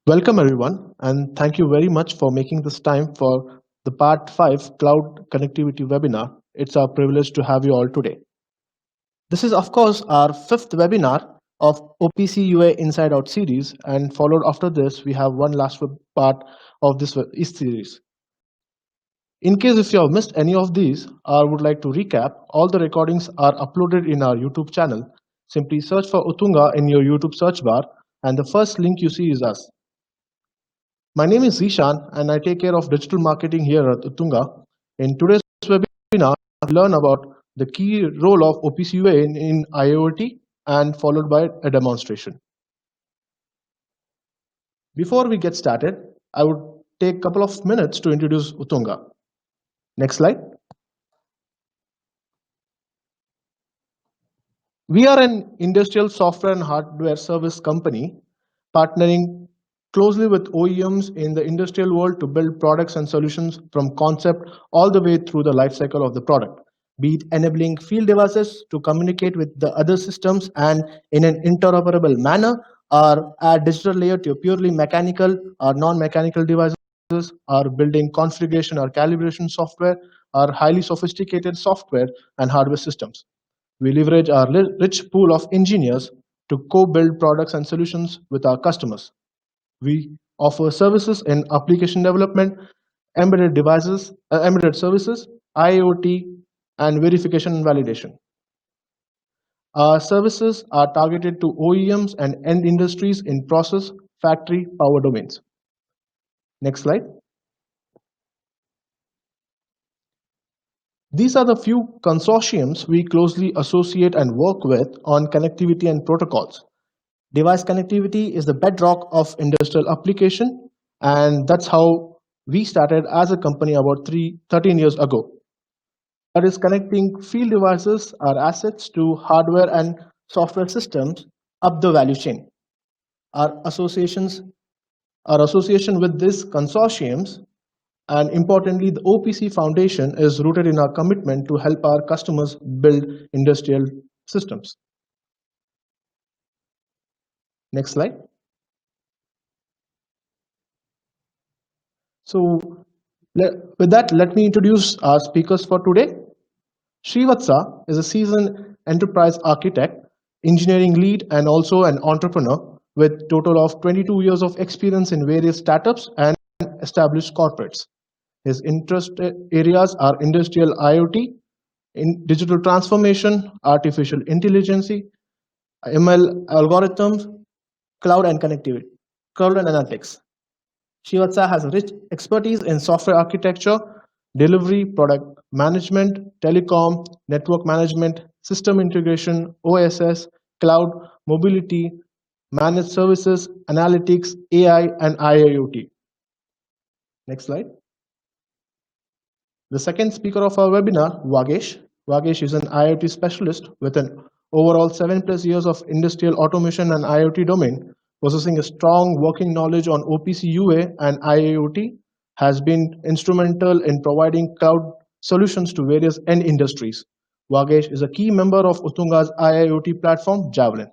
Welcome everyone, and thank you very much for making this time for the Part 5 Cloud Connectivity webinar. It's our privilege to have you all today. This is, of course, our fifth webinar of OPC UA Inside Out series, and followed after this, we have one last part of this series. In case if you have missed any of these or would like to recap, all the recordings are uploaded in our YouTube channel. Simply search for Utunga in your YouTube search bar, and the first link you see is us. My name is Zishan and I take care of digital marketing here at Utunga. In today's webinar, we'll learn about the key role of OPCUA in IoT and followed by a demonstration. Before we get started, I would take a couple of minutes to introduce Utunga. Next slide. We are an industrial software and hardware service company partnering closely with OEMs in the industrial world to build products and solutions from concept all the way through the life cycle of the product, be it enabling field devices to communicate with the other systems and in an interoperable manner, or add digital layer to purely mechanical or non-mechanical devices, or building configuration or calibration software, or highly sophisticated software and hardware systems. We leverage our rich pool of engineers to co-build products and solutions with our customers. We offer services in application development, embedded devices, embedded services, IoT, and verification and validation. Our services are targeted to OEMs and end industries in process, factory, power domains. Next slide. These are the few consortiums we closely associate and work with on connectivity and protocols. Device connectivity is the bedrock of industrial application, and that's how we started as a company about 13 years ago. That is connecting field devices or assets to hardware and software systems up the value chain. Our association with these consortiums, and importantly, the OPC Foundation is rooted in our commitment to help our customers build industrial systems. Next slide. So with that, let me introduce our speakers for today. Srivatsa is a seasoned enterprise architect, engineering lead, and also an entrepreneur with total of 22 years of experience in various startups and established corporates. His interest areas are industrial IoT, in digital transformation, artificial intelligence, ML algorithms, cloud and connectivity, cloud and analytics. Srivatsa has rich expertise in software architecture, delivery, product management, telecom, network management, system integration, OSS, cloud, mobility, managed services, analytics, AI, and IIoT. Next slide. The second speaker of our webinar, Vagesh. Vagesh is an IoT specialist with an overall 7+ years of industrial automation and IoT domain, possessing a strong working knowledge on OPC UA and IIoT, has been instrumental in providing cloud solutions to various end industries. Vagesh is a key member of Utunga's IIoT platform, Javelin.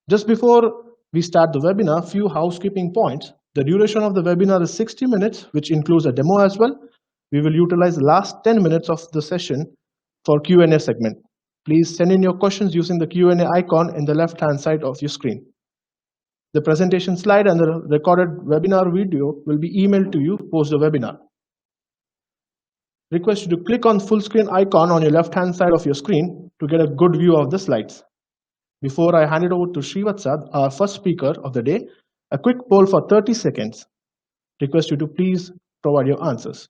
Just before we start the webinar, few housekeeping points. The duration of the webinar is 60 minutes, which includes a demo as well. We will utilize the last 10 minutes of the session for Q&A segment. Please send in your questions using the Q&A icon in the left-hand side of your screen. The presentation slide and the recorded webinar video will be emailed to you post the webinar. Request you to click on full screen icon on your left-hand side of your screen to get a good view of the slides. Before I hand it over to Srivatsa, our first speaker of the day, a quick poll for 30 seconds. Request you to please provide your answers.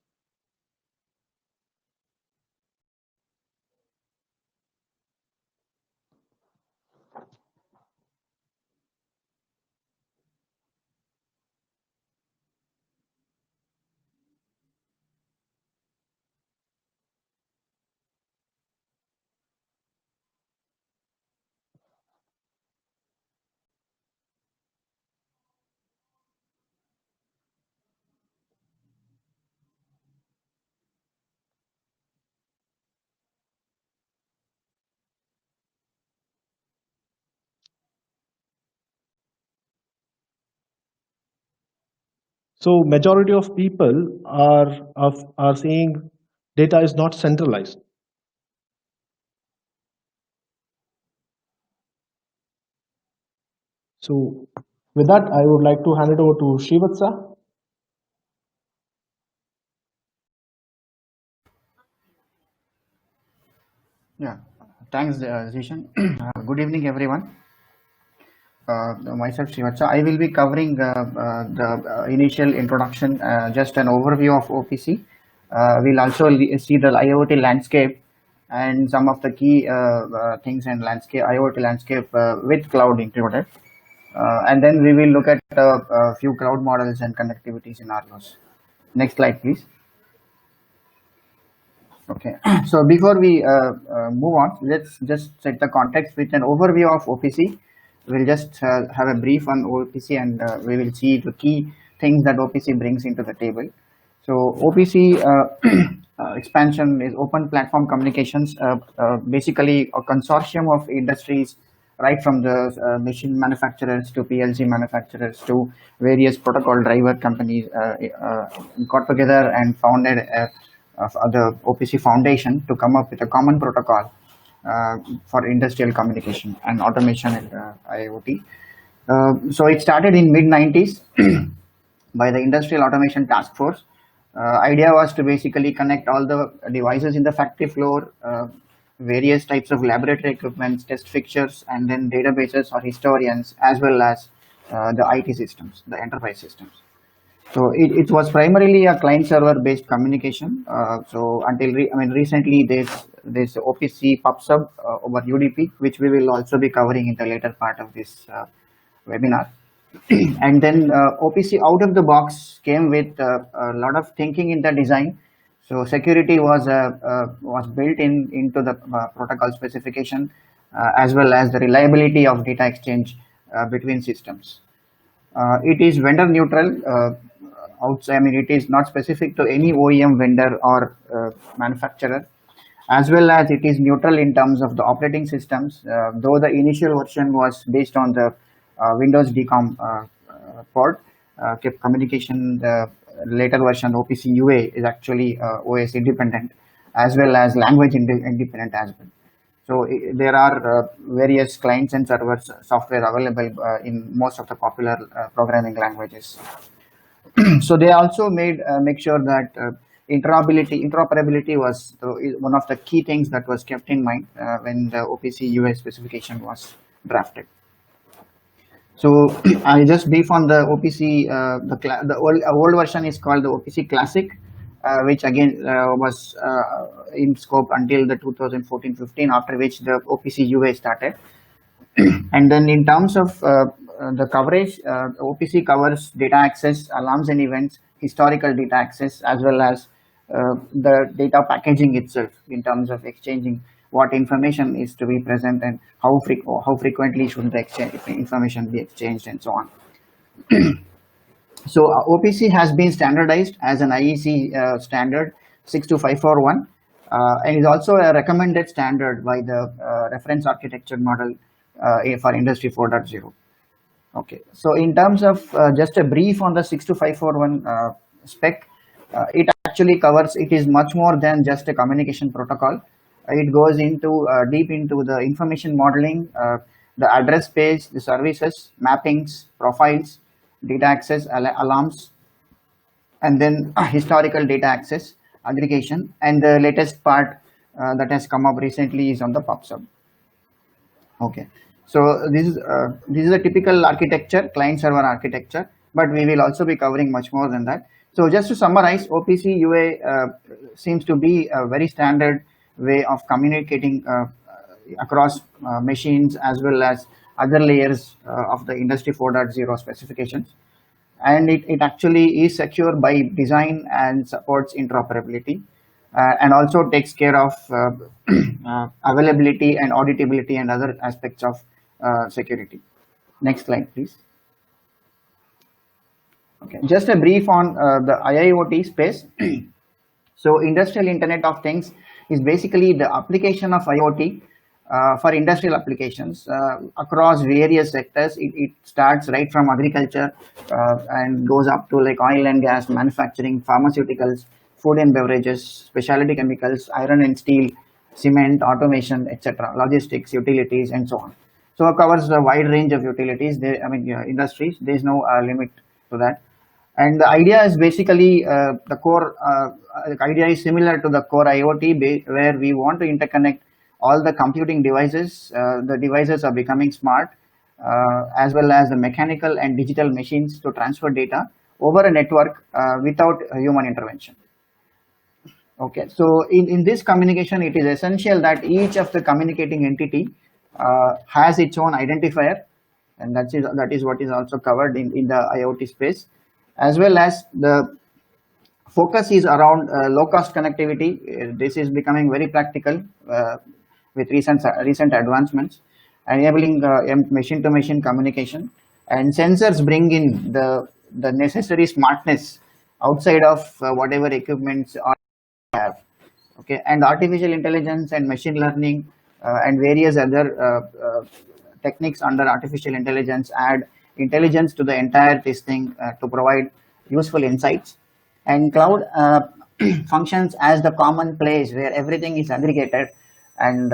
So majority of people are saying data is not centralized. So with that, I would like to hand it over to Srivatsa. Yeah, thanks, Zishan. Good evening, everyone. Myself, Srivatsa. I will be covering the initial introduction, just an overview of OPC. We'll also see the IoT landscape and some of the key things in landscape, IoT landscape with cloud included. And then we will look at a few cloud models and connectivity scenarios. Next slide, please. Okay, so before we move on, let's just set the context with an overview of OPC. We'll just have a brief on OPC, and we will see the key things that OPC brings into the table. So OPC expansion is open platform communications, basically a consortium of industries, right from the machine manufacturers to PLC manufacturers to various protocol driver companies, got together and founded the OPC Foundation to come up with a common protocol for industrial communication and automation and IoT. So it started in mid 90s by the Industrial Automation Task Force. Idea was to basically connect all the devices in the factory floor, various types of laboratory equipment, test fixtures, and then databases or historians, as well as the IT systems, the enterprise systems. So it was primarily a client server based communication. So until recently there's OPC PubSub over UDP, which we will also be covering in the later part of this webinar. And then OPC out of the box came with a lot of thinking in the design. So security was built into the protocol specification, as well as the reliability of data exchange between systems. It is vendor neutral. Outside, it is not specific to any OEM vendor or manufacturer, as well as it is neutral in terms of the operating systems. Though the initial version was based on the Windows DCOM port, kept communication. The later version OPC UA is actually OS independent, as well as language independent as well. So there are various clients and servers software available in most of the popular programming languages. So they also make sure that interoperability was one of the key things that was kept in mind when the OPC UA specification was drafted. So I just brief on the OPC. The old version is called the OPC Classic, which again was in scope until the 2014-15, after which the OPC UA started. And then in terms of the coverage, OPC covers data access, alarms and events, historical data access, as well as the data packaging itself in terms of exchanging what information is to be present and how frequently should the information be exchanged and so on. So OPC has been standardized as an IEC standard 62541 and is also a recommended standard by the reference architecture model for Industry 4.0. Okay, so in terms of just a brief on the 62541 spec, it actually covers, it is much more than just a communication protocol. It goes into deep into the information modeling, the address space, the services, mappings, profiles, data access, alarms, and then historical data access, aggregation, and the latest part that has come up recently is on the PubSub. Okay. So this is a typical architecture, client server architecture, but we will also be covering much more than that. So just to summarize, OPC UA seems to be a very standard way of communicating across machines as well as other layers of the Industry 4.0 specifications. And it actually is secure by design and supports interoperability. And also takes care of availability and auditability and other aspects of security. Next slide, please. Okay, just a brief on the IIoT space. So industrial Internet of Things is basically the application of IoT for industrial applications across various sectors. It starts right from agriculture and goes up to like oil and gas, manufacturing, pharmaceuticals, food and beverages, specialty chemicals, iron and steel, cement, automation, etc., logistics, utilities, and so on. So it covers a wide range of utilities. Industries. There is no limit to that. And the idea is basically the core idea is similar to the core IoT, where we want to interconnect all the computing devices. The devices are becoming smart, as well as the mechanical and digital machines to transfer data over a network without human intervention. Okay, so in this communication, it is essential that each of the communicating entity has its own identifier, and that is what is also covered in the IoT space, as well as the focus is around low cost connectivity. This is becoming very practical with recent advancements, enabling machine to machine communication, and sensors bring in the necessary smartness outside of whatever equipments are have. Okay, and artificial intelligence and machine learning and various other techniques under artificial intelligence add intelligence to the entire testing to provide useful insights. And cloud functions as the common place where everything is aggregated and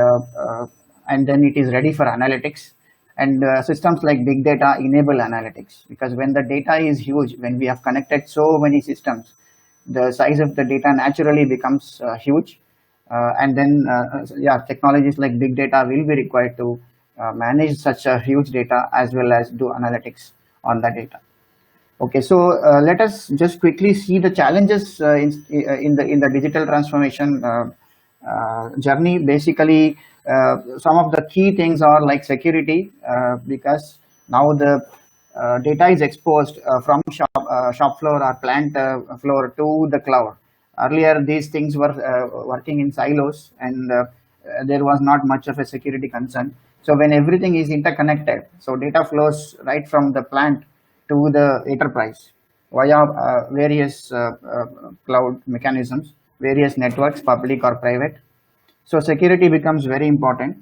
then it is ready for analytics. And systems like big data enable analytics, because when the data is huge, when we have connected so many systems, the size of the data naturally becomes huge, and then technologies like big data will be required to manage such a huge data as well as do analytics on the data. Okay, so let us just quickly see the challenges in the digital transformation journey. Basically, some of the key things are like security, because now the data is exposed from shop floor or plant floor to the cloud. Earlier, these things were working in silos, and there was not much of a security concern. So when everything is interconnected, so data flows right from the plant to the enterprise via various cloud mechanisms, various networks, public or private. So security becomes very important,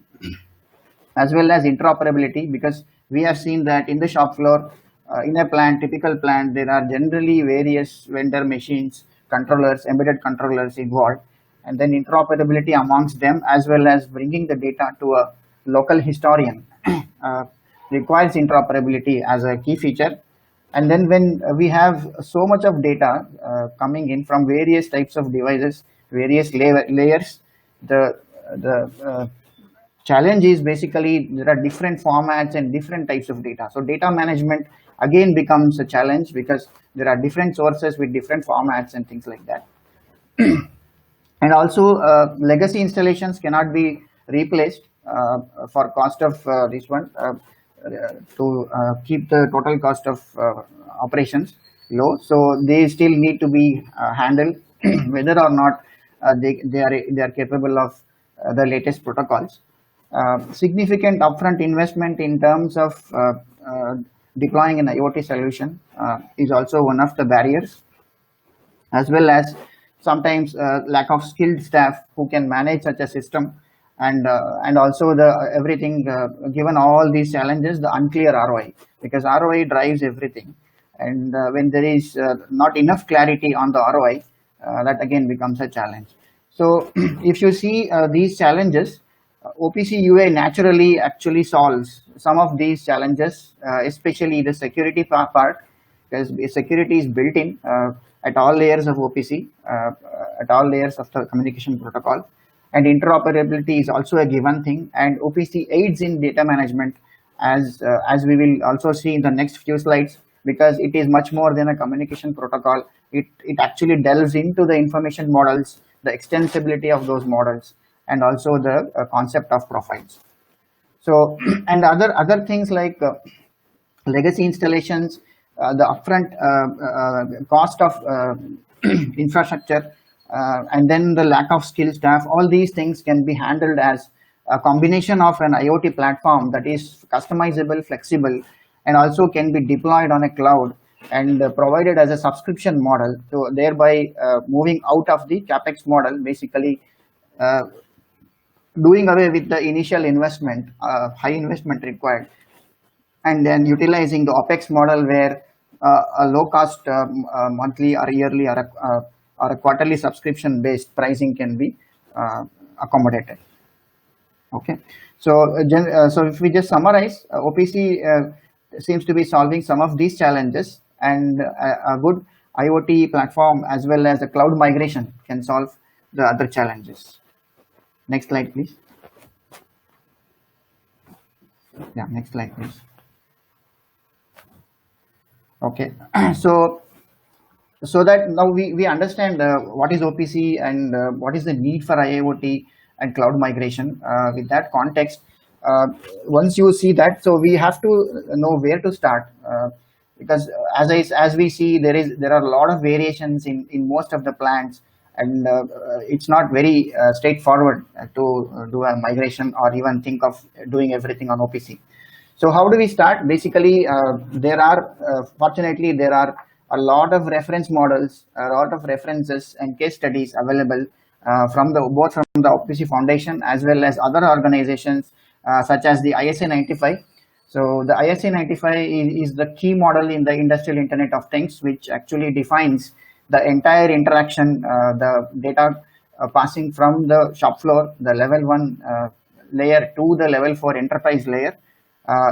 as well as interoperability, because we have seen that in the shop floor, in a plant, typical plant, there are generally various vendor machines, controllers, embedded controllers involved, and then interoperability amongst them, as well as bringing the data to a local historian requires interoperability as a key feature. And then when we have so much of data coming in from various types of devices, various layers, the challenge is basically there are different formats and different types of data. So data management again becomes a challenge, because there are different sources with different formats and things like that. And also legacy installations cannot be replaced for cost of this one, to keep the total cost of operations low. So they still need to be handled whether or not they are capable of the latest protocols. Significant upfront investment in terms of deploying an IoT solution is also one of the barriers, as well as sometimes lack of skilled staff who can manage such a system, and also everything given all these challenges, the unclear ROI, because ROI drives everything, and when there is not enough clarity on the ROI, that again becomes a challenge. So if you see these challenges, OPC UA naturally actually solves some of these challenges, especially the security part, because security is built in at all layers of OPC, at all layers of the communication protocol, and interoperability is also a given thing. And OPC aids in data management, as we will also see in the next few slides, because it is much more than a communication protocol. It actually delves into the information models, the extensibility of those models, and also the concept of profiles. So, and other things like legacy installations, the upfront cost of infrastructure, and then the lack of skilled staff, all these things can be handled as a combination of an IoT platform that is customizable, flexible, and also can be deployed on a cloud and provided as a subscription model, so thereby moving out of the capex model, basically doing away with the initial investment, high investment required, and then utilizing the OPEX model where a low cost monthly or yearly or a quarterly subscription based pricing can be accommodated. Okay, so so if we just summarize, OPC seems to be solving some of these challenges, and a good IoT platform as well as a cloud migration can solve the other challenges. Next slide, please. Yeah, next slide, please. Okay, so that now we understand what is OPC and what is the need for IIoT and cloud migration. With that context, once you see that, so we have to know where to start, because as we see, there are a lot of variations in most of the plans, and it's not very straightforward to do a migration or even think of doing everything on OPC. So how do we start? Basically, fortunately there are a lot of reference models, a lot of references and case studies available both from the OPC Foundation as well as other organizations such as the ISA 95. So the ISA 95 is the key model in the industrial Internet of Things, which actually defines the entire interaction, the data passing from the shop floor, the level 1 layer to the level 4 enterprise layer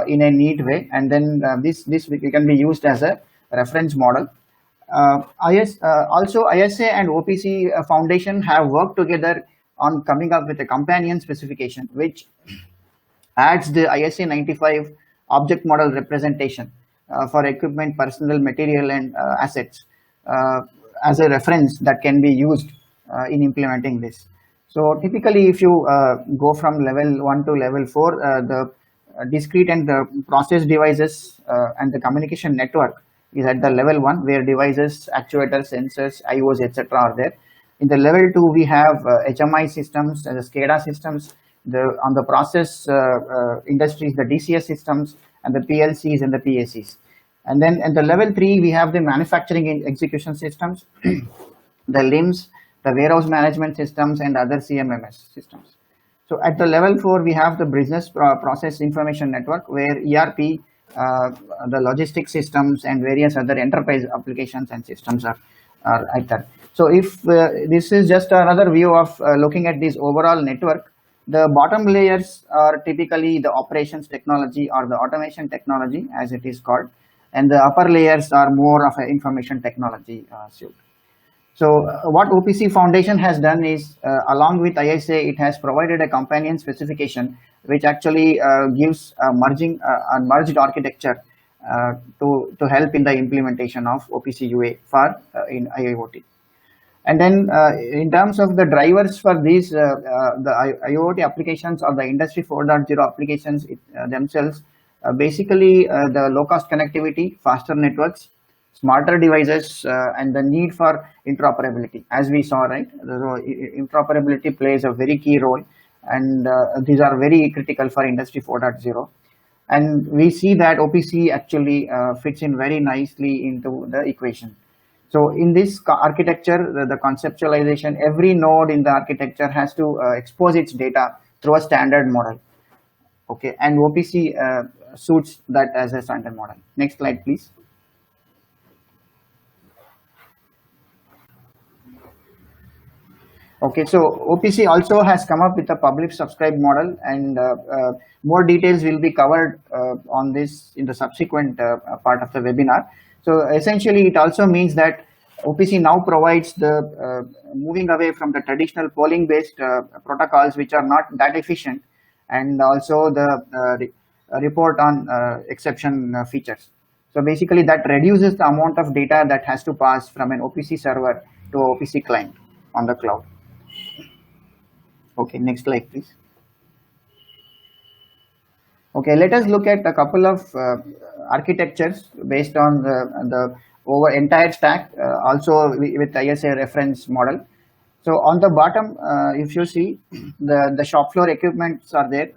in a neat way, and then this can be used as a reference model. Also ISA and OPC Foundation have worked together on coming up with a companion specification which adds the ISA 95 object model representation for equipment, personnel, material and assets as a reference that can be used in implementing this. So typically if you go from level 1 to level 4, the discrete and the process devices and the communication network is at the level 1, where devices, actuators, sensors, IOs, etc. are there. In the level 2, we have HMI systems and the SCADA systems. On the process industries, the DCS systems and the PLCs and the PACs. And then at the level 3, we have the manufacturing and execution systems, the LIMS, the warehouse management systems, and other CMMS systems. So at the level 4, we have the business process information network, where ERP, the logistic systems and various other enterprise applications and systems are at that. So if this is just another view of looking at this overall network, the bottom layers are typically the operations technology or the automation technology as it is called, and the upper layers are more of an information technology suite. So what OPC Foundation has done is, along with ISA, it has provided a companion specification which actually gives a merged architecture to help in the implementation of OPC UA for in IIoT. And then in terms of the drivers for these, the IoT applications or the Industry 4.0 applications themselves, basically the low-cost connectivity, faster networks, smarter devices, and the need for interoperability. As we saw, right, interoperability plays a very key role, and these are very critical for Industry 4.0. And we see that OPC actually fits in very nicely into the equation. So in this architecture, the conceptualization, every node in the architecture has to expose its data through a standard model. Okay, and OPC suits that as a standard model. Next slide, please. Okay, so OPC also has come up with a publish subscribe model, and more details will be covered on this in the subsequent part of the webinar. So essentially, it also means that OPC now provides the moving away from the traditional polling based protocols, which are not that efficient, and also the report on exception features. So basically that reduces the amount of data that has to pass from an OPC server to OPC client on the cloud. Okay, next slide, please. Okay, let us look at a couple of architectures based on the over entire stack, also with ISA reference model. So on the bottom, if you see, the shop floor equipments are there.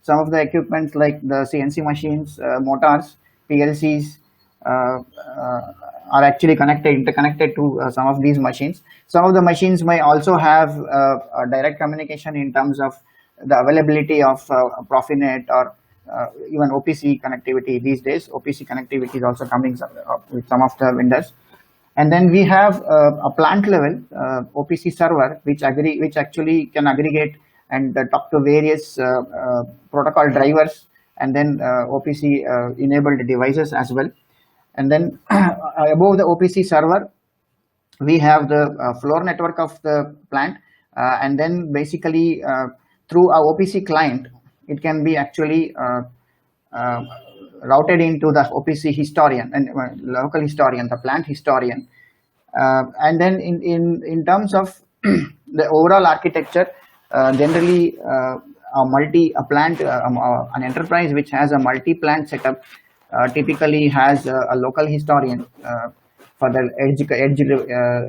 Some of the equipments like the CNC machines, motors, PLCs are actually interconnected to some of these machines. Some of the machines may also have a direct communication in terms of the availability of Profinet or even OPC connectivity these days. OPC connectivity is also coming with some of the vendors. And then we have a plant level OPC server, which actually can aggregate and talk to various protocol drivers and then OPC enabled devices as well. And then above the OPC server, we have the floor network of the plant, and then basically through our OPC client, it can be actually routed into the OPC historian and local historian, the plant historian. And then in terms of the overall architecture, generally an enterprise which has a multi-plant setup typically has a local historian for the edge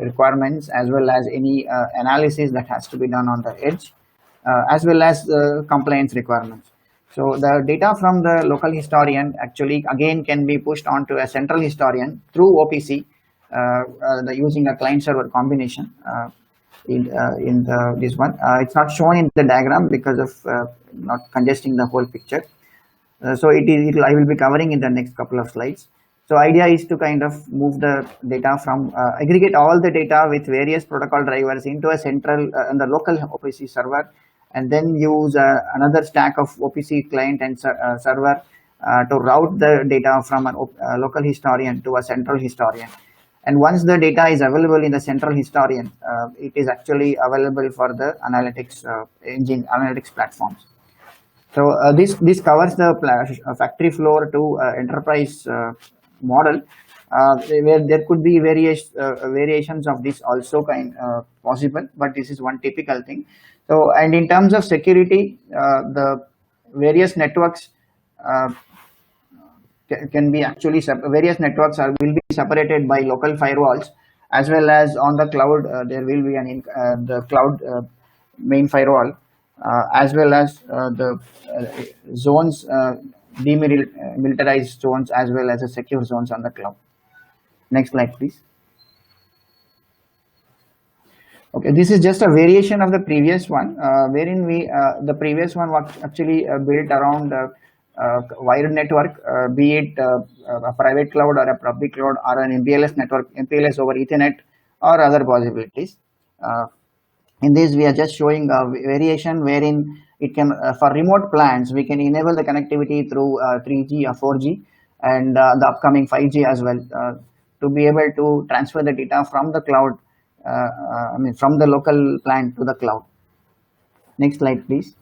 requirements, as well as any analysis that has to be done on the edge, as well as compliance requirements. So the data from the local historian actually again can be pushed onto a central historian through OPC using a client server combination. This one, it's not shown in the diagram because of not congesting the whole picture. So I will be covering in the next couple of slides. So idea is to kind of move the data from aggregate all the data with various protocol drivers into a central and the local OPC server, and then use another stack of OPC client and server to route the data from a local historian to a central historian. And once the data is available in the central historian, it is actually available for the analytics platforms. So this covers the factory floor to enterprise model, where there could be variations of this also possible, but this is one typical thing. So, and in terms of security, the various networks can be actually various networks will be separated by local firewalls, as well as on the cloud there will be the cloud main firewall, as well as the zones, demilitarized zones, as well as the secure zones on the cloud. Next slide, please. Okay, this is just a variation of the previous one, wherein the previous one was actually built around wired network, be it a private cloud or a public cloud or an MPLS network, MPLS over Ethernet or other possibilities. In this, we are just showing a variation wherein it can, for remote plants, we can enable the connectivity through 3G or 4G and the upcoming 5G as well, to be able to transfer the data from the cloud, from the local plant to the cloud. Next slide, please.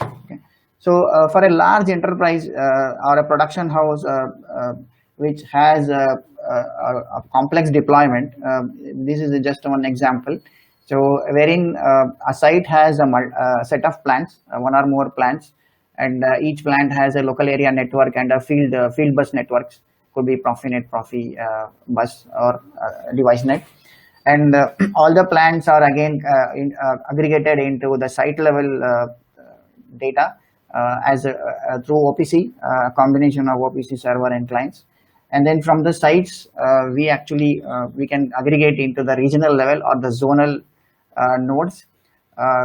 Okay. So for a large enterprise or a production house which has a complex deployment, this is just one example. So wherein a site has a set of plants, one or more plants, and each plant has a local area network and a field bus networks, could be Profinet, Profi bus or DeviceNet, and all the plants are again aggregated into the site level data through OPC, a combination of OPC server and clients. And then from the sites, we can aggregate into the regional level or the zonal nodes,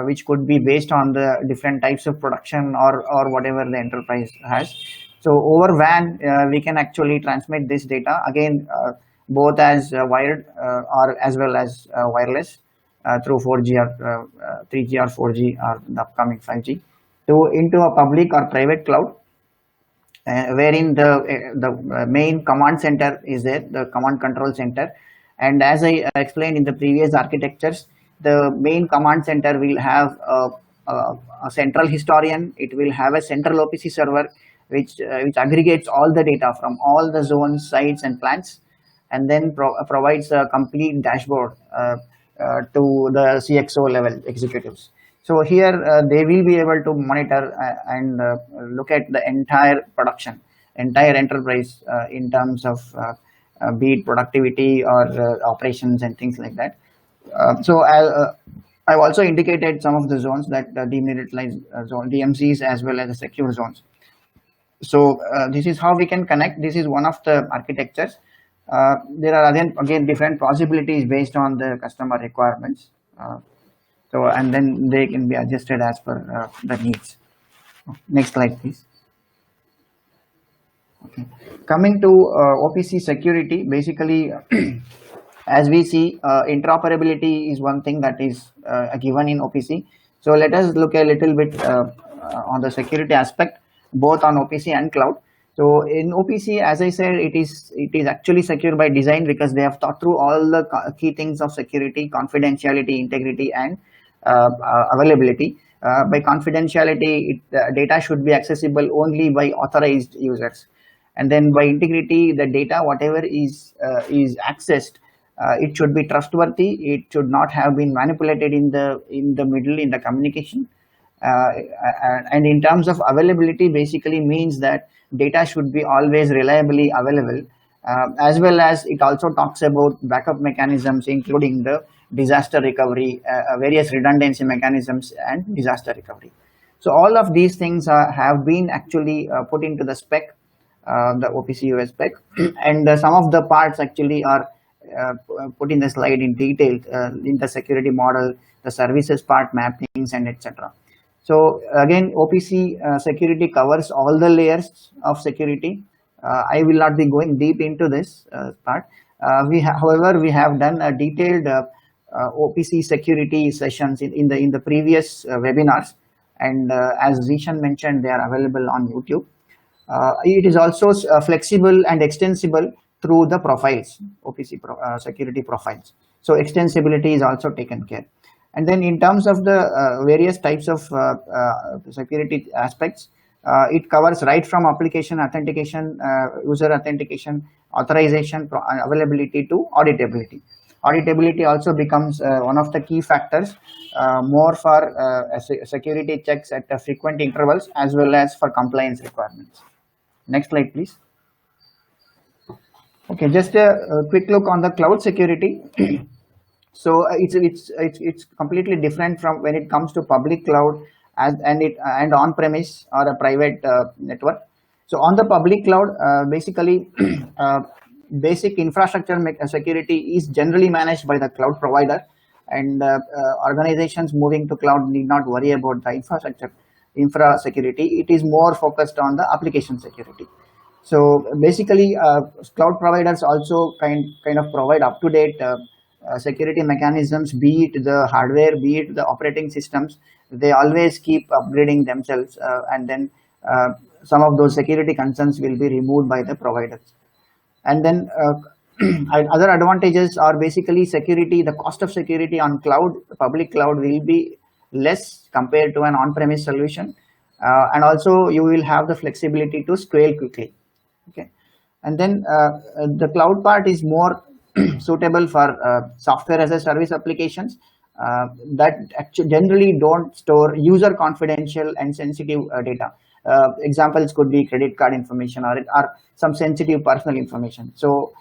which could be based on the different types of production or whatever the enterprise has. So over WAN, we can actually transmit this data again, both as wired or as well as wireless through 4G or 3G or 4G or the upcoming 5G into a public or private cloud, wherein the main command center is there, the command control center. And as I explained in the previous architectures, the main command center will have a central historian. It will have a central OPC server which aggregates all the data from all the zones, sites, and plants, and then provides a complete dashboard to the CXO level executives. So here they will be able to monitor and look at the entire production, entire enterprise in terms of be it productivity or operations and things like that. So I've also indicated some of the zones that demilitarized zone, DMZs, as well as the secure zones. So this is how we can connect. This is one of the architectures. There are again different possibilities based on the customer requirements. So, and then they can be adjusted as per the needs. Next slide, please. Okay. Coming to OPC security, basically, as we see, interoperability is one thing that is given in OPC. So let us look a little bit on the security aspect, both on OPC and cloud. So in OPC, as I said, it is actually secure by design because they have thought through all the key things of security, confidentiality, integrity, and availability. By confidentiality, data should be accessible only by authorized users, and then by integrity, the data whatever is accessed, it should be trustworthy. It should not have been manipulated in the middle in the communication. And in terms of availability, basically means that data should be always reliably available, as well as it also talks about backup mechanisms, including the disaster recovery, various redundancy mechanisms, and disaster recovery. So all of these things have been actually put into the spec, the OPC US spec, and some of the parts actually are put in the slide in detail in the security model, the services part, mappings, and etc. So again, OPC security covers all the layers of security. I will not be going deep into this part. However, we have done a detailed OPC security sessions in the previous webinars, and as Zishan mentioned, they are available on YouTube. It is also flexible and extensible through the profiles, OPC security profiles. So extensibility is also taken care. And then in terms of the various types of security aspects, it covers right from application authentication, user authentication, authorization, availability to auditability. Auditability also becomes one of the key factors, more for security checks at frequent intervals as well as for compliance requirements. Next slide, please. Okay, just a quick look on the cloud security. So it's completely different from when it comes to public cloud and on-premise or a private network. So on the public cloud, basically, basic infrastructure security is generally managed by the cloud provider, and organizations moving to cloud need not worry about the infra security. It is more focused on the application security. So basically, cloud providers also kind of provide up-to-date security mechanisms, be it the hardware, be it the operating systems. They always keep upgrading themselves, and then some of those security concerns will be removed by the providers. And then other advantages are basically security. The cost of security on cloud, public cloud, will be less compared to an on-premise solution, and also you will have the flexibility to scale quickly. Okay, and then the cloud part is more suitable for software as a service applications that actually generally don't store user confidential and sensitive data. Examples could be credit card information or some sensitive personal information. So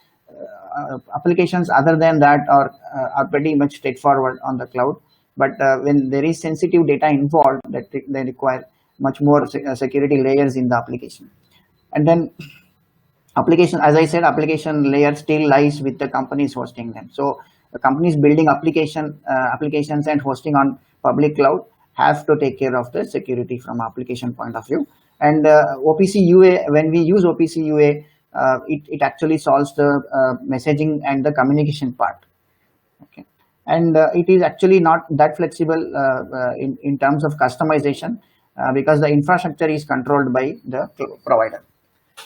applications other than that are pretty much straightforward on the cloud. But when there is sensitive data involved, that they require much more security layers in the application. And then application, as I said, application layer still lies with the companies hosting them. So the companies building applications and hosting on public cloud have to take care of the security from application point of view. And OPC UA, when we use OPC UA, it actually solves the messaging and the communication part. Okay, and it is actually not that flexible in terms of customization because the infrastructure is controlled by the provider.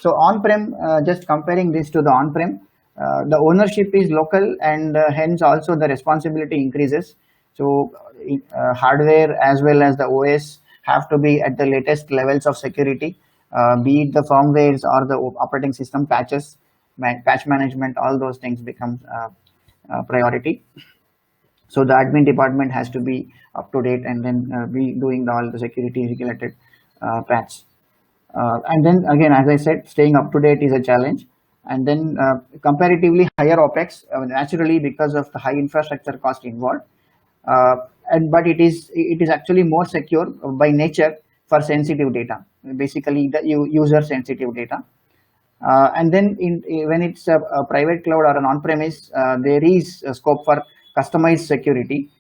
So on-prem, just comparing this to the on-prem, the ownership is local, and hence also the responsibility increases. So hardware as well as the OS have to be at the latest levels of security, be it the firmwares or the operating system patches, patch management, all those things become priority. So the admin department has to be up to date and then be doing all the security related patch. And then again, as I said, staying up to date is a challenge. And then comparatively higher OPEX, naturally because of the high infrastructure cost involved. But it is actually more secure by nature for sensitive data, basically the user sensitive data. And then when it's a private cloud or an on-premise, there is a scope for customized security.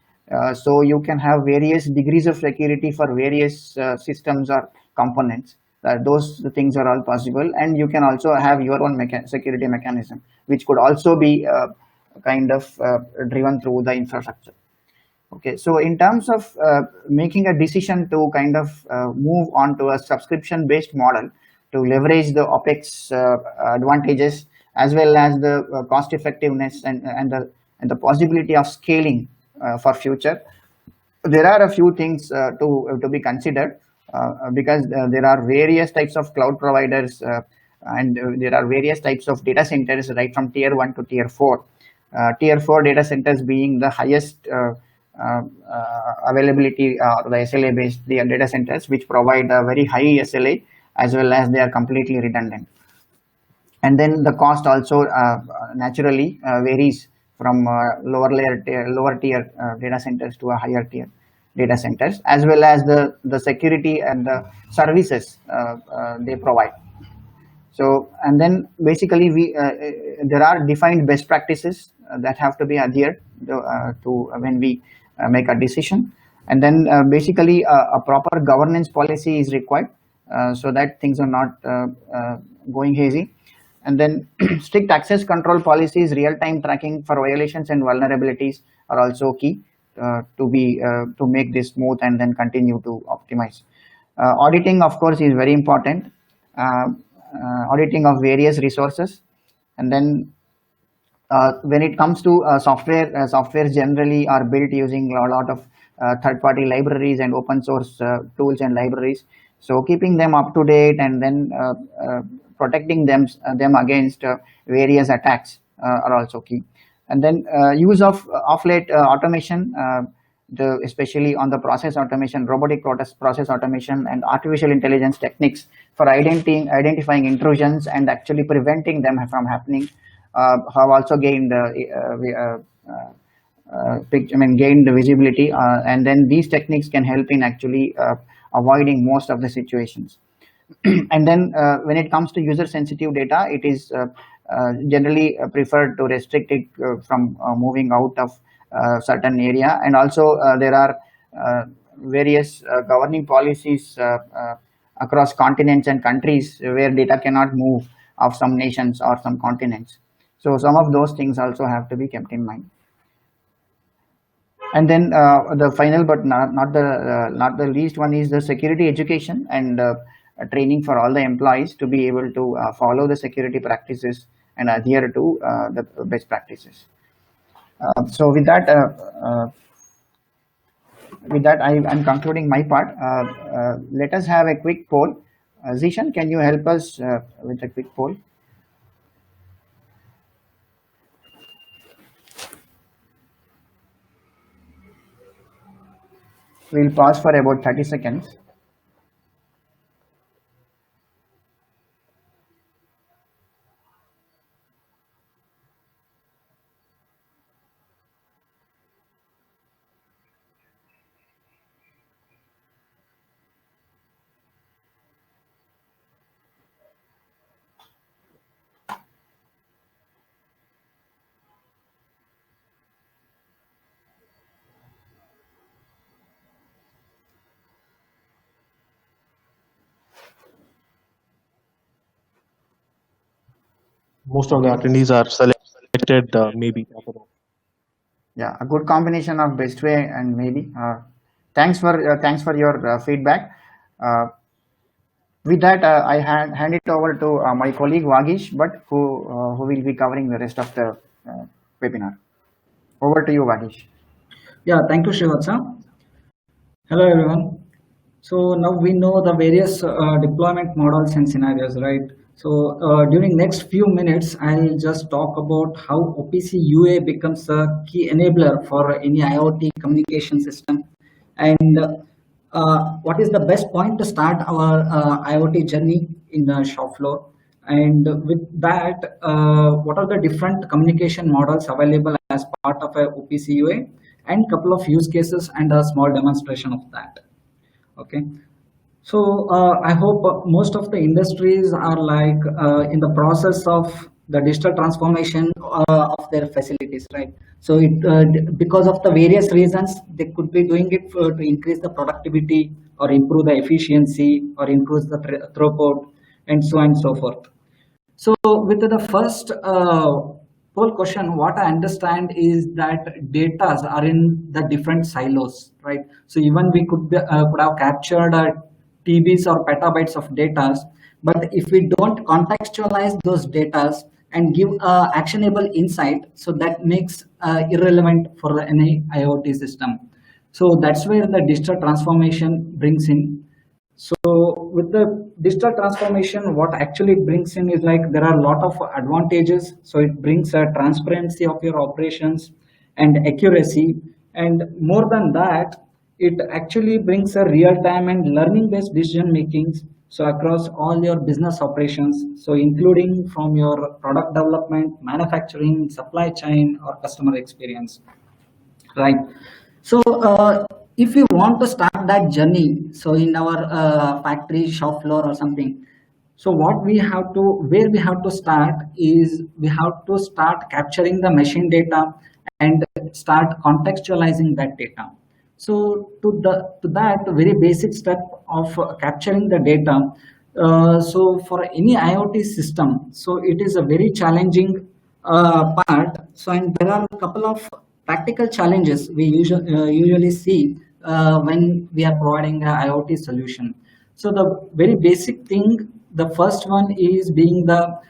So you can have various degrees of security for various systems or components. Those things are all possible, and you can also have your own security mechanism, which could also be kind of driven through the infrastructure. Okay, so in terms of making a decision to kind of move on to a subscription based model to leverage the OPEX advantages, as well as the cost effectiveness and the possibility of scaling for future, there are a few things to be considered, because there are various types of cloud providers, and there are various types of data centers, right from tier 1 to tier 4. Tier 4 data centers being the highest availability, the SLA based data centers, which provide a very high SLA, as well as they are completely redundant. And then the cost also naturally varies from lower tier data centers to a higher tier data centers, as well as the security and the services they provide. So, and then basically there are defined best practices that have to be adhered to when we make a decision. And then basically a proper governance policy is required, so that things are not going hazy. And then strict access control policies, real-time tracking for violations and vulnerabilities are also key to make this smooth and then continue to optimize. Auditing, of course, is very important. Auditing of various resources. And then when it comes to software generally are built using a lot of third-party libraries and open source tools and libraries. So keeping them up to date and then protecting them against various attacks are also key. And then use of late automation, especially on the process automation, robotic process automation, and artificial intelligence techniques for identifying intrusions and actually preventing them from happening, have also gained gained visibility, and then these techniques can help in actually avoiding most of the situations. And then when it comes to user sensitive data, it is generally preferred to restrict it from moving out of certain area. And also there are various governing policies across continents and countries where data cannot move of some nations or some continents. So some of those things also have to be kept in mind. And then the final but not the least one is the security education and training for all the employees to be able to follow the security practices and adhere to the best practices. So with that I'm concluding my part. Let us have a quick poll. Zishan, can you help us with a quick poll? We'll pause for about 30 seconds. Most of the attendees are selected maybe. Yeah, a good combination of best way and maybe. Thanks for your feedback. With that, I hand it over to my colleague Vagish, but who will be covering the rest of the webinar. Over to you, Vagish. Yeah, thank you, Srivatsa. Hello, everyone. So now we know the various deployment models and scenarios, right? So during next few minutes, I'll just talk about how OPC UA becomes a key enabler for any IoT communication system, and what is the best point to start our IoT journey in the shop floor. And with that, what are the different communication models available as part of a OPC UA, and couple of use cases and a small demonstration of that. Okay. So I hope most of the industries are like in the process of the digital transformation of their facilities, right? So because of the various reasons, they could be doing it to increase the productivity or improve the efficiency or improve the throughput and so on and so forth. So with the first whole question, what I understand is that data are in the different silos, right? So even we could have captured TBs or petabytes of data, but if we don't contextualize those data and give actionable insight, so that makes irrelevant for any IoT system. So that's where the digital transformation brings in. So with the digital transformation, what actually it brings in is like there are a lot of advantages. So it brings a transparency of your operations and accuracy. And more than that, it actually brings a real-time and learning-based decision makings. So across all your business operations, so including from your product development, manufacturing, supply chain, or customer experience, right? So if you want to start that journey, so in our factory shop floor or something, so what we have to, where we have to start is we have to start capturing the machine data and start contextualizing that data. So to that very basic step of capturing the data, so for any IoT system, so it is a very challenging part. So and there are a couple of practical challenges we usually see when we are providing an IoT solution. So the very basic thing, the first one is being the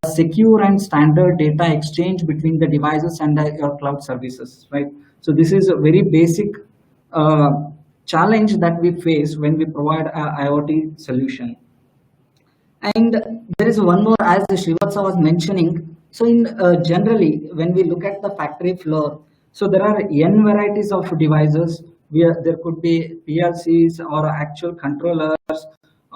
secure and standard data exchange between the devices and your cloud services, right? So this is a very basic challenge that we face when we provide an IoT solution. And there is one more, as Srivatsa was mentioning. So in generally, when we look at the factory floor, so there are n varieties of devices. There could be PLCs or actual controllers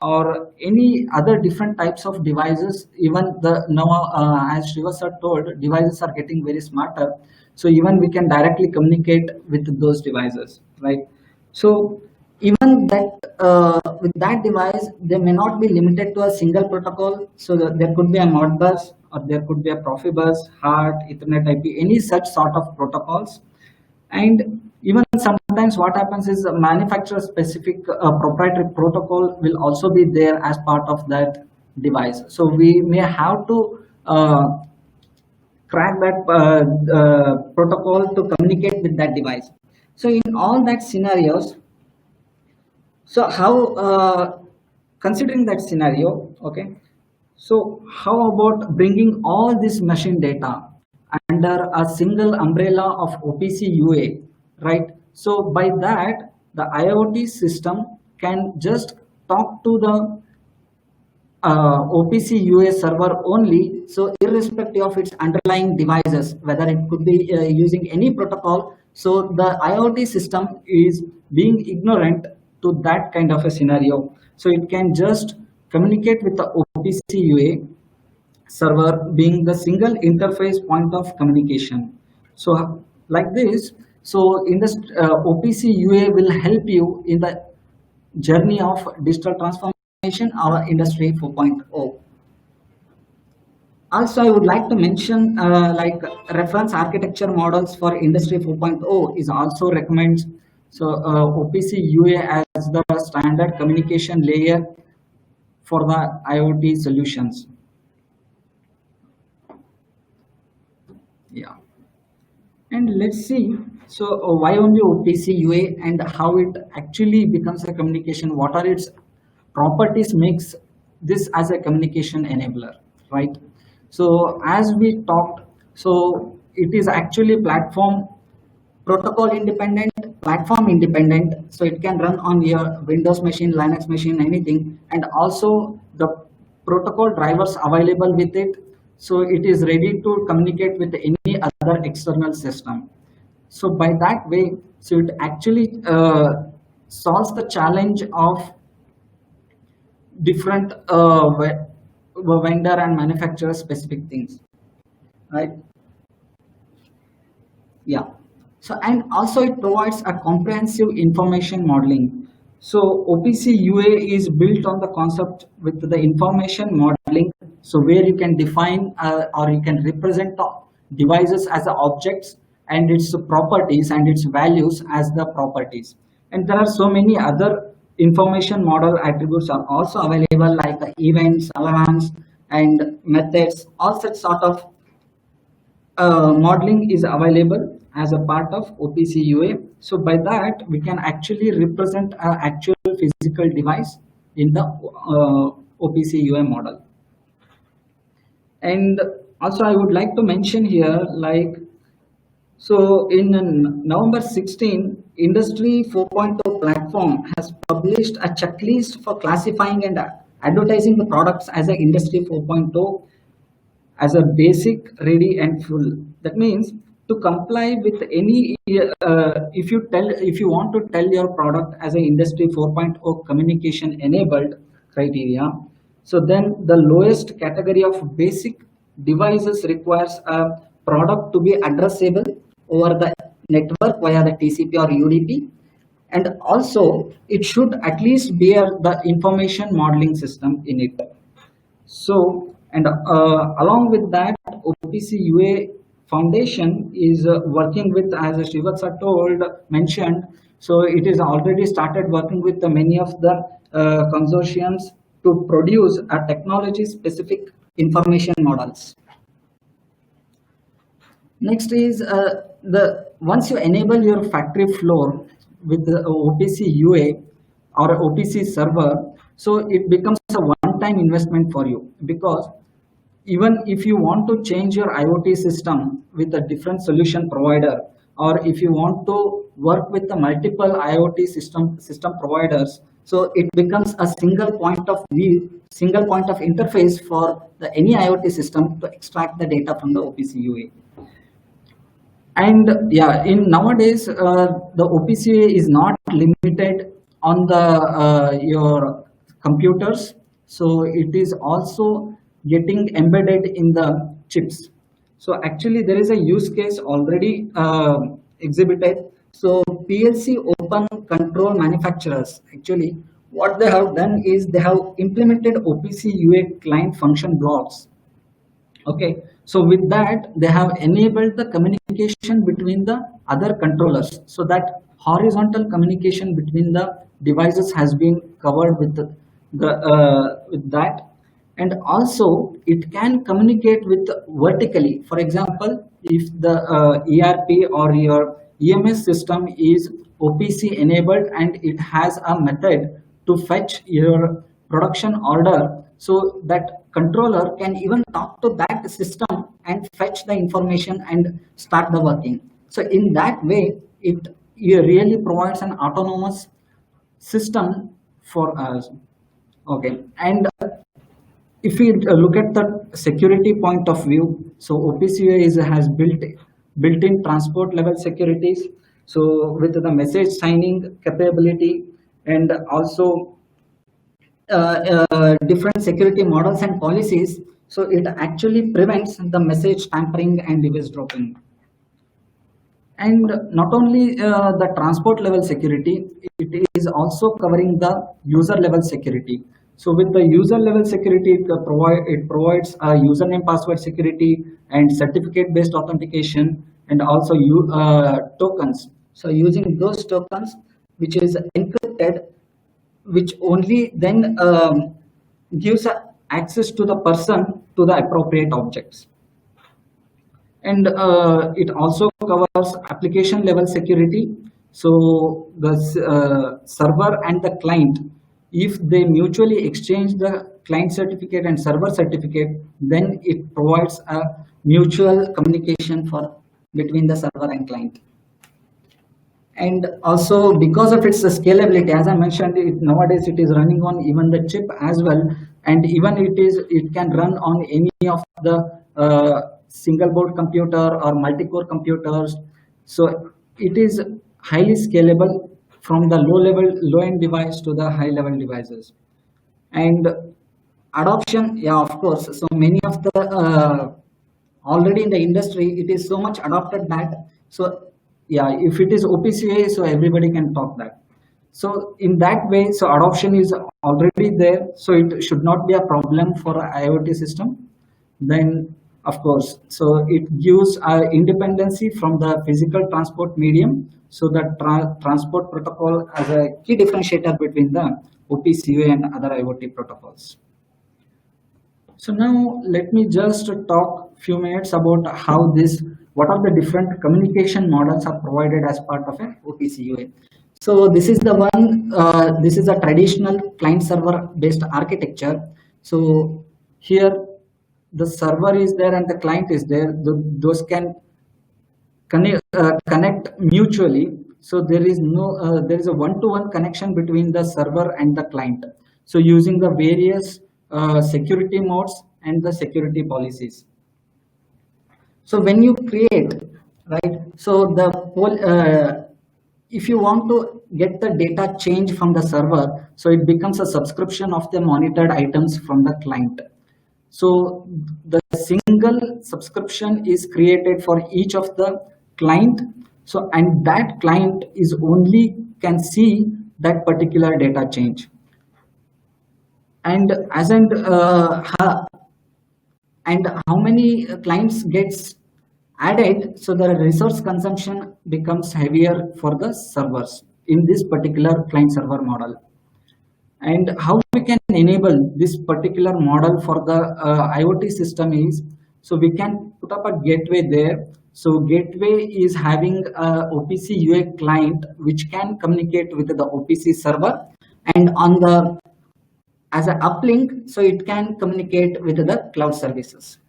or any other different types of devices. Even the now, as Srivatsa told, devices are getting very smarter. So even we can directly communicate with those devices, right? So even that with that device, they may not be limited to a single protocol. So there could be a Modbus, or there could be a Profibus, HART, Ethernet IP, any such sort of protocols. And even sometimes what happens is a manufacturer specific proprietary protocol will also be there as part of that device. So we may have to crack that protocol to communicate with that device. So in all that scenarios, so how considering that scenario, okay, so how about bringing all this machine data under a single umbrella of OPC UA, right? So by that, the IoT system can just talk to the OPC UA server only. So irrespective of its underlying devices, whether it could be using any protocol, so the IoT system is being ignorant to that kind of a scenario. So it can just communicate with the OPC UA server being the single interface point of communication. So like this, so in this OPC UA will help you in the journey of digital transformation or Industry 4.0. Also, I would like to mention like reference architecture models for Industry 4.0 is also recommends. So OPC UA as the standard communication layer for the IoT solutions. Yeah. And let's see, so why only OPC UA and how it actually becomes a communication, what are its properties makes this as a communication enabler, right? So as we talked, so it is actually platform protocol independent, platform independent, so it can run on your Windows machine, Linux machine, anything, and also the protocol drivers available with it, so it is ready to communicate with any other external system. So by that way, so it actually solves the challenge of different vendor and manufacturer specific things, right? Yeah. So and also it provides a comprehensive information modeling. So OPC UA is built on the concept with the information modeling. So where you can define or you can represent devices as the objects and its properties and its values as the properties. And there are so many other information model attributes are also available, like events, alarms, and methods. All such sort of modeling is available as a part of OPC UA. So by that, we can actually represent an actual physical device in the OPC UA model. And also I would like to mention here, like, so in November 16, Industry 4.0 platform has published a checklist for classifying and advertising the products as a Industry 4.0 as a basic, ready, and full. That means to comply with any, if you want to tell your product as a Industry 4.0 communication enabled criteria, so then the lowest category of basic devices requires a product to be addressable over the network via the TCP or UDP, and also it should at least bear the information modeling system in it. So, and along with that, OPC UA Foundation is working with, as Srivatsa mentioned, so it is already started working with many of the consortiums to produce a technology specific information models. Next is once you enable your factory floor with the OPC UA or OPC server, so it becomes a one-time investment for you, because even if you want to change your IoT system with a different solution provider, or if you want to work with the multiple IoT system providers, so it becomes a single point of view, single point of interface for any IoT system to extract the data from the OPC UA. And yeah, in nowadays, the OPC UA is not limited on the your computers, so it is also getting embedded in the chips. So actually there is a use case already exhibited. So PLC open control manufacturers, actually what they have done is they have implemented OPC UA client function blocks. Okay, so with that they have enabled the communication between the other controllers, so that horizontal communication between the devices has been covered with with that. And also it can communicate with vertically. For example, if the ERP or your EMS system is OPC enabled and it has a method to fetch your production order, so that controller can even talk to that system and fetch the information and start the working. So in that way, it really provides an autonomous system for us. Okay, and if we look at the security point of view, so OPC UA has built-in transport level securities, so with the message signing capability, and also different security models and policies, so it actually prevents the message tampering and eavesdropping. And not only the transport level security, it is also covering the user level security. So with the user level security, it provides a username password security and certificate based authentication, and also tokens. So using those tokens, which is encrypted, which only then gives access to the person to the appropriate objects. And it also covers application level security. So the server and the client, if they mutually exchange the client certificate and server certificate, then it provides a mutual communication between the server and client. And also because of its scalability, as I mentioned, nowadays it is running on even the chip as well, and even it can run on any of the single board computer or multi-core computers. So it is highly scalable from the low-end device to the high-level devices. And adoption, yeah, of course. So many of the already in the industry, it is so much adopted that, so yeah, if it is OPC UA, so everybody can talk that. So in that way, so adoption is already there, so it should not be a problem for an IoT system. Then of course. So it gives independency from the physical transport medium. So the transport protocol as a key differentiator between the OPC UA and other IoT protocols. So now let me just talk few minutes about what are the different communication models are provided as part of an OPC UA. So this is the one, this is a traditional client server based architecture. So here the server is there and the client is there. Those can connect mutually. So there is a one-to-one connection between the server and the client. So using the various security modes and the security policies. So when you create, right? So if you want to get the data change from the server, so it becomes a subscription of the monitored items from the client. So the single subscription is created for each of the client. So and that client is only can see that particular data change. And how many clients gets added, so the resource consumption becomes heavier for the servers in this particular client server model. And how we can enable this particular model for the IoT system is, so we can put up a gateway there. So gateway is having a OPC UA client which can communicate with the OPC server, and on the as an uplink, so it can communicate with the cloud services.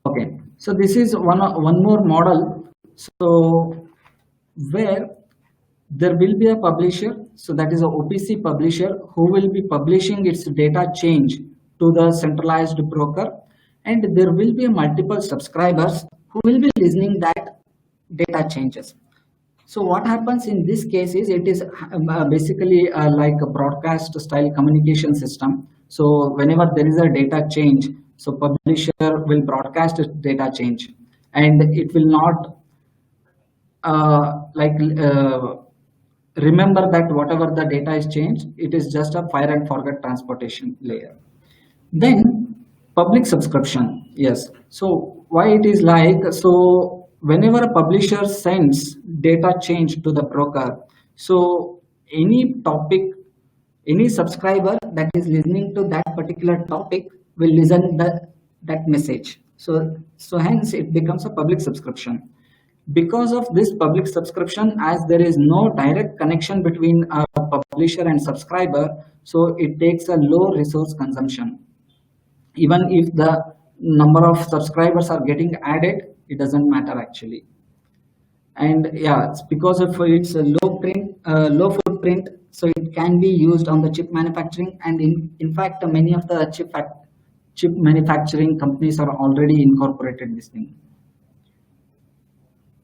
Okay, so this is one more model. So where there will be a publisher, so that is a OPC publisher who will be publishing its data change to the centralized broker, and there will be multiple subscribers who will be listening that data changes. So what happens in this case is it is basically like a broadcast style communication system. So whenever there is a data change, so publisher will broadcast its data change, and it will not remember that whatever the data is changed, it is just a fire and forget transportation layer. Then public subscription, yes. So why it is like, so whenever a publisher sends data change to the broker, so any topic, any subscriber that is listening to that particular topic will listen that message. So hence it becomes a public subscription. Because of this public subscription, as there is no direct connection between a publisher and subscriber, so it takes a low resource consumption. Even if the number of subscribers are getting added, it doesn't matter actually. And yeah, it's because of its low footprint, so it can be used on the chip manufacturing, and in fact many of the chip manufacturing companies are already incorporated this thing.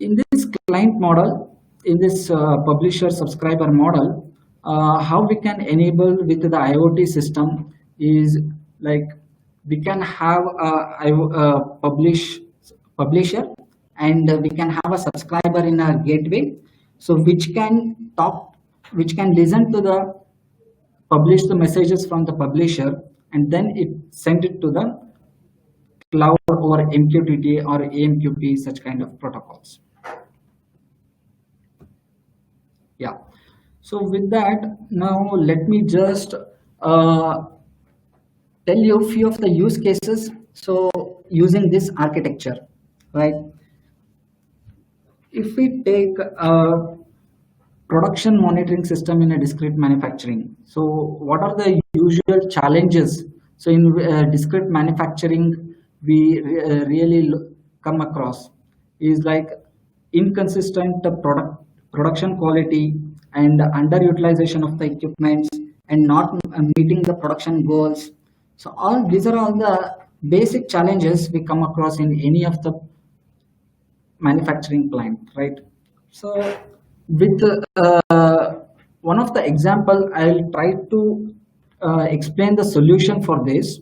In this client model, in this publisher subscriber model, how we can enable with the IoT system is like we can have a publisher, and we can have a subscriber in our gateway, so which can listen to the publish the messages from the publisher, and then it send it to the cloud or MQTT or AMQP, such kind of protocols. Yeah, so with that, now let me just tell you a few of the use cases. So using this architecture, right? If we take a production monitoring system in a discrete manufacturing, so what are the usual challenges? So in discrete manufacturing, we really come across is like inconsistent production quality and underutilization of the equipment and not meeting the production goals. So these are all the basic challenges we come across in any of the manufacturing plant, right? So with one of the example, I'll try to explain the solution for this.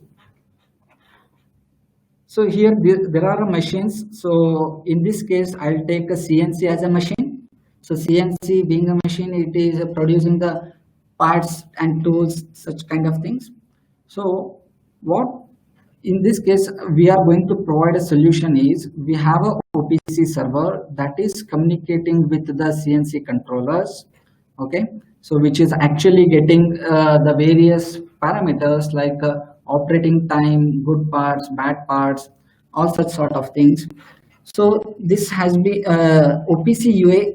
So here there are machines. So in this case, I'll take a CNC as a machine. So CNC being a machine, it is producing the parts and tools, such kind of things. So What in this case we are going to provide a solution is we have a OPC server that is communicating with the CNC controllers, okay, so which is actually getting the various parameters like operating time, good parts, bad parts, all such sort of things. So this has been OPC UA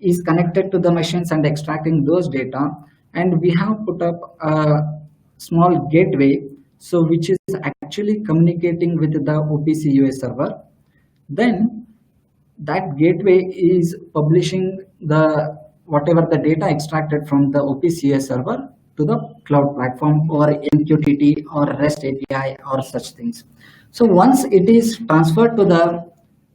is connected to the machines and extracting those data, and we have put up a small gateway, so which is actually communicating with the OPC UA server. Then that gateway is publishing the whatever the data extracted from the OPC UA server to the cloud platform or MQTT or REST API or such things. So once it is transferred to the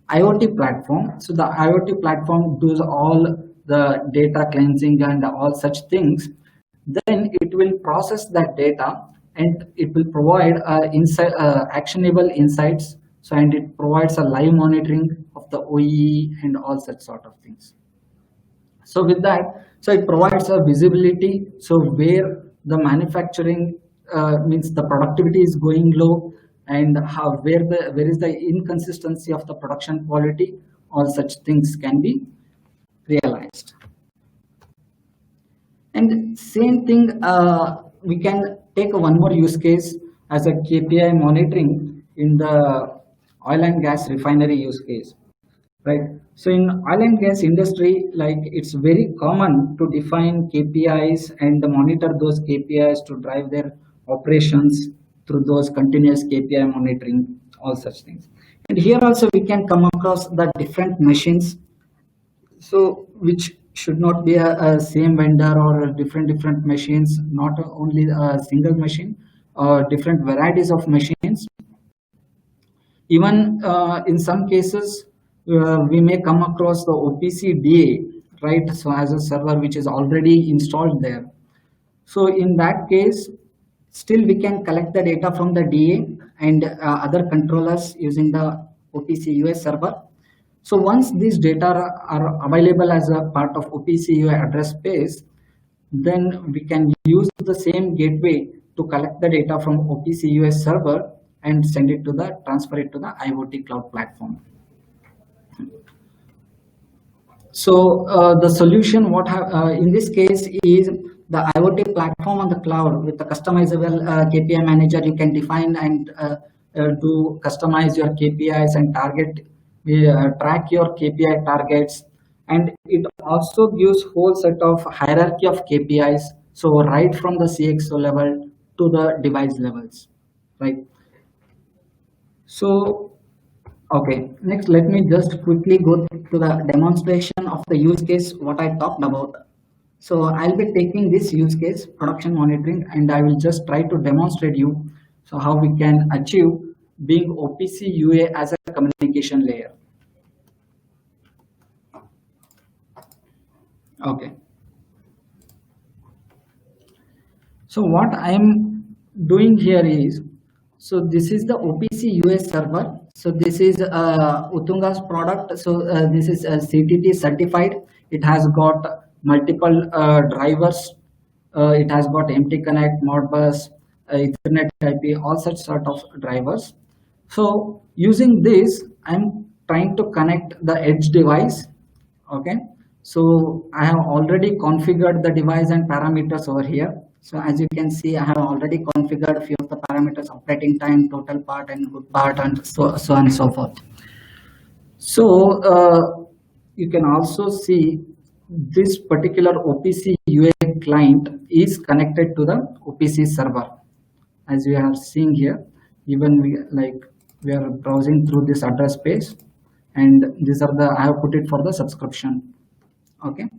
IoT platform, so the IoT platform does all the data cleansing and all such things, then it will process that data and it will provide actionable insights. So, and it provides a live monitoring of the OEE and all such sort of things. So with that, so it provides a visibility, so where the manufacturing means the productivity is going low, and how where is the inconsistency of the production quality, all such things can be realized. And same thing, we can take one more use case as a KPI monitoring in the oil and gas refinery use case, right? So in oil and gas industry, like it's very common to define KPIs and monitor those KPIs to drive their operations through those continuous KPI monitoring, all such things. And here also we can come across the different machines, so which should not be a same vendor or different machines, not only a single machine, or different varieties of machines. Even in some cases, we may come across the OPC DA, right? So as a server which is already installed there. So in that case, still we can collect the data from the DA and other controllers using the OPC UA server. So once these data are available as a part of OPC UA address space, then we can use the same gateway to collect the data from OPC UA server and send it to transfer it to the IoT cloud platform. So the solution in this case is the IoT platform on the cloud with the customizable KPI manager. You can define and to customize your KPIs and track your KPI targets, and it also gives whole set of hierarchy of KPIs. So right from the CXO level to the device levels, right? So okay, next let me just quickly go to the demonstration of the use case what I talked about. So I'll be taking this use case, production monitoring, and I will just try to demonstrate you so how we can achieve being OPC UA as a communication layer. Okay. So what I'm doing here is, so this is the OPC UA server. So this is Utunga's product. So this is CTT certified. It has got multiple drivers. It has got MT Connect, Modbus, Ethernet IP, all such sort of drivers. So using this, I'm trying to connect the edge device. Okay. So I have already configured the device and parameters over here. So as you can see, I have already configured a few of the parameters: operating time, total part, and good part, and so on and so forth. So you can also see this particular OPC UA client is connected to the OPC server, as we are seeing here. Even we are browsing through this address space, and these are I have put it for the subscription. Okay,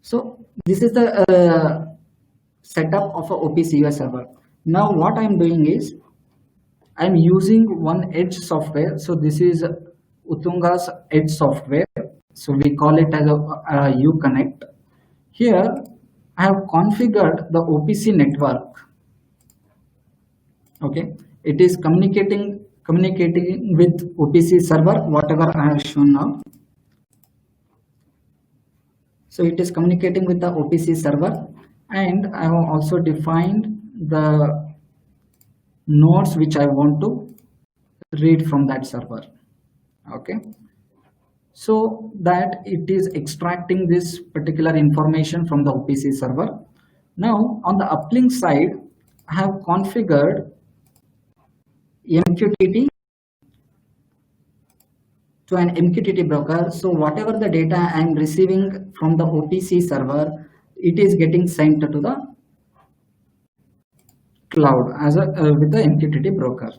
so this is the setup of a OPC UA server. Now what I'm doing is I'm using one edge software. So this is Utunga's edge software. So we call it as a Uconnect. Here I have configured the OPC network. Okay, it is communicating with OPC server, whatever I have shown now. So it is communicating with the OPC server, and I have also defined the nodes which I want to read from that server. Okay, so that it is extracting this particular information from the OPC server. Now on the uplink side, I have configured MQTT to an MQTT broker. So whatever the data I am receiving from the OPC server, it is getting sent to the cloud as a with the MQTT broker,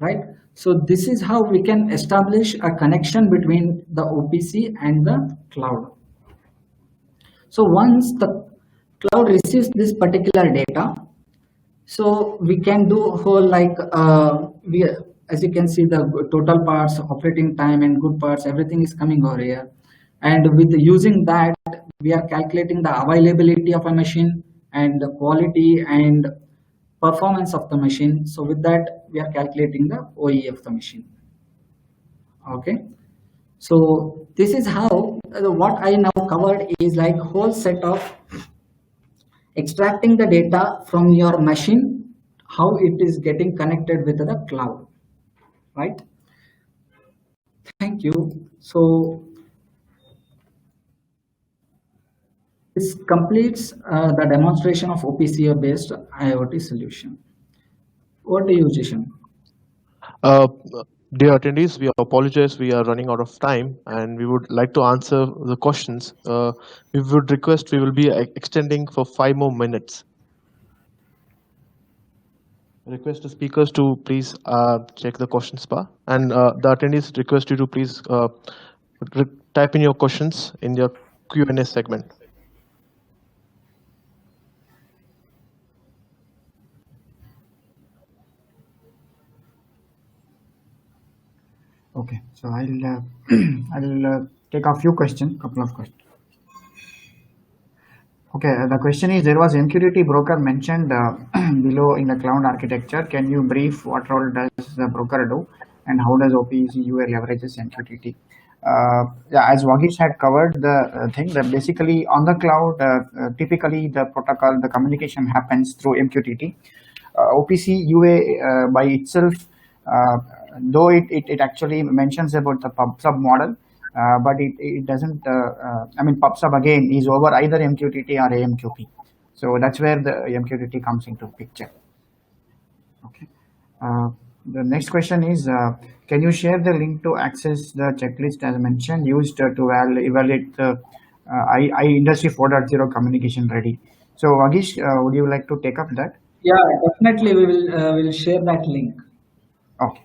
right? So this is how we can establish a connection between the OPC and the cloud. So once the cloud receives this particular data, so we can do whole like we, as you can see, the total parts, operating time and good parts, everything is coming over here. And with using that, we are calculating the availability of a machine and the quality and performance of the machine. So with that, we are calculating the OE of the machine. Okay. So this is how what I now covered is like whole set of extracting the data from your machine, how it is getting connected with the cloud, right? Thank you. So this completes the demonstration of OPC based IoT solution. What do you, Jishan? Dear attendees, we apologize, we are running out of time and we would like to answer the questions. We would request we will be extending for 5 more minutes. Request the speakers to please check the questions bar, and the attendees request you to please type in your questions in your Q&A segment. Okay, so I'll I'll take a few questions, couple of questions. Okay, the question is, there was MQTT broker mentioned below in the cloud architecture. Can you brief what role does the broker do and how does OPC UA leverages MQTT? Yeah, as Vagish had covered the thing that basically on the cloud, typically the protocol, the communication happens through MQTT. OPC UA by itself, though it actually mentions about the PubSub model, but it doesn't, I mean, PubSub again is over either MQTT or AMQP. So that's where the MQTT comes into picture. Okay. The next question is, can you share the link to access the checklist as mentioned used to evaluate the Industry 4.0 communication ready? So Vagish, would you like to take up that? Yeah, definitely we will share that link. Okay.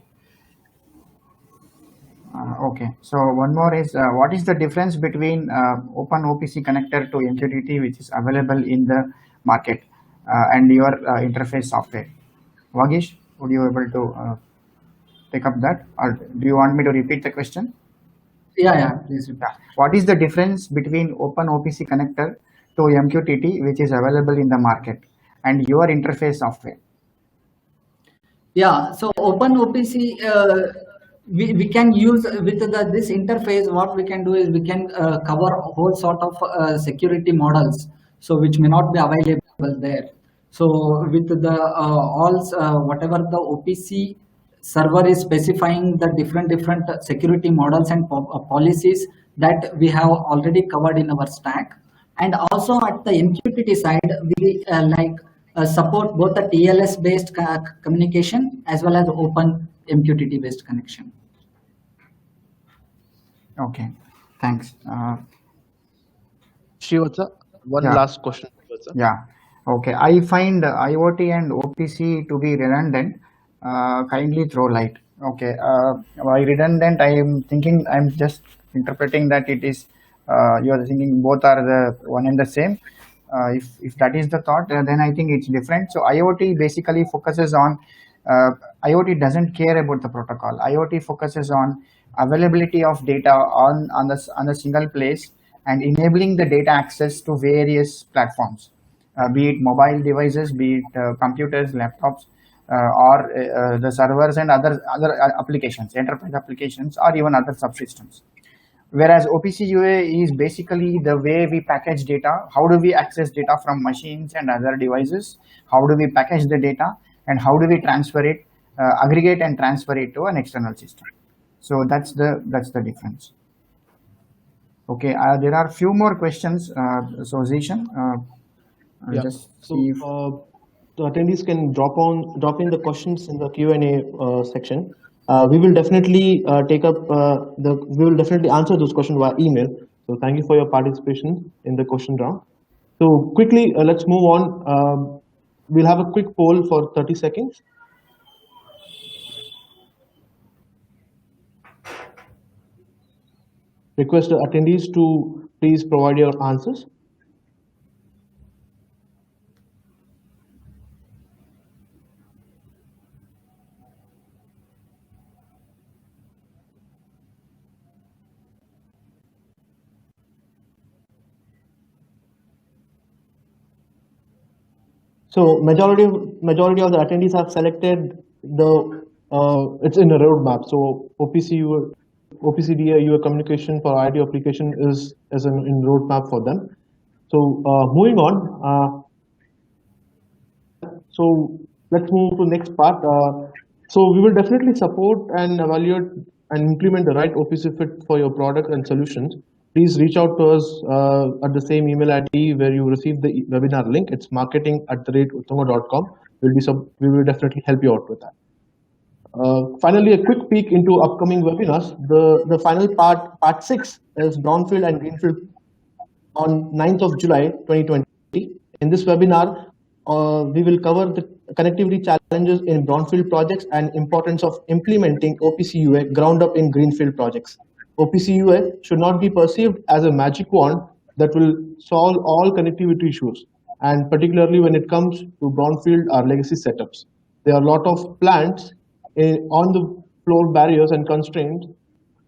Okay, so one more is what is the difference between Open OPC connector to MQTT, which is available in the market, and your interface software? Vagish, would you able to take up that, or do you want me to repeat the question? Yeah, please. Yeah. What is the difference between Open OPC connector to MQTT, which is available in the market, and your interface software? Yeah, so Open OPC. We can use with this interface. What we can do is we can cover a whole sort of security models, so which may not be available there. So with the whatever the OPC server is specifying the different security models and policies that we have already covered in our stack, and also at the MQTT side we support both the TLS based communication as well as Open MQTT based connection. Okay, thanks. Shivatsa, one last question. Shivatsa. Yeah, okay. I find IoT and OPC to be redundant. Kindly throw light. Okay, by redundant, I am thinking, I'm just interpreting that it is, you are thinking both are the one and the same. If that is the thought, then I think it's different. So IoT basically focuses on, IoT doesn't care about the protocol. IoT focuses on availability of data on the single place and enabling the data access to various platforms, be it mobile devices, be it computers, laptops, or the servers and other applications, enterprise applications, or even other subsystems. Whereas OPC UA is basically the way we package data. How do we access data from machines and other devices? How do we package the data? and how do we transfer it, aggregate and transfer it to an external system. So that's the difference. Okay, there are few more questions. So Zishan, I'll Yeah. just So see if the attendees can drop in the questions in the Q&A section. We will definitely we will definitely answer those questions via email. So thank you for your participation in the question round. So quickly, let's move on. We'll have a quick poll for 30 seconds. Request the attendees to please provide your answers. So majority of the attendees have selected the it's in a roadmap. So OPCDA UA communication for IT application is in roadmap for them. So moving on. So let's move to next part. So we will definitely support and evaluate and implement the right OPC fit for your product and solutions. Please reach out to us at the same email ID where you received the webinar link. It's marketing@uttango.com. We will definitely help you out with that. Finally, a quick peek into upcoming webinars. The final part 6, is Brownfield and Greenfield on 9th of July 2020. In this webinar, we will cover the connectivity challenges in brownfield projects and importance of implementing OPC UA ground up in greenfield projects. OPC UA should not be perceived as a magic wand that will solve all connectivity issues, and particularly when it comes to brownfield or legacy setups. There are a lot of plants on the floor barriers and constraints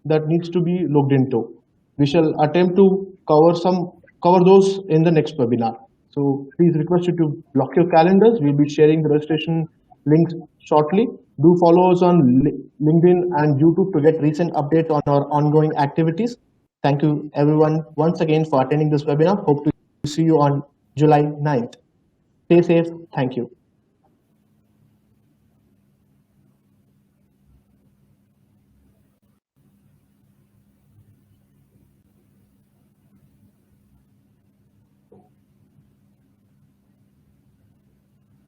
that needs to be looked into. We shall attempt to cover those in the next webinar. So please request you to block your calendars. We'll be sharing the registration links shortly. Do follow us on LinkedIn and YouTube to get recent updates on our ongoing activities. Thank you everyone once again for attending this webinar. Hope to see you on July 9th. Stay safe. Thank you.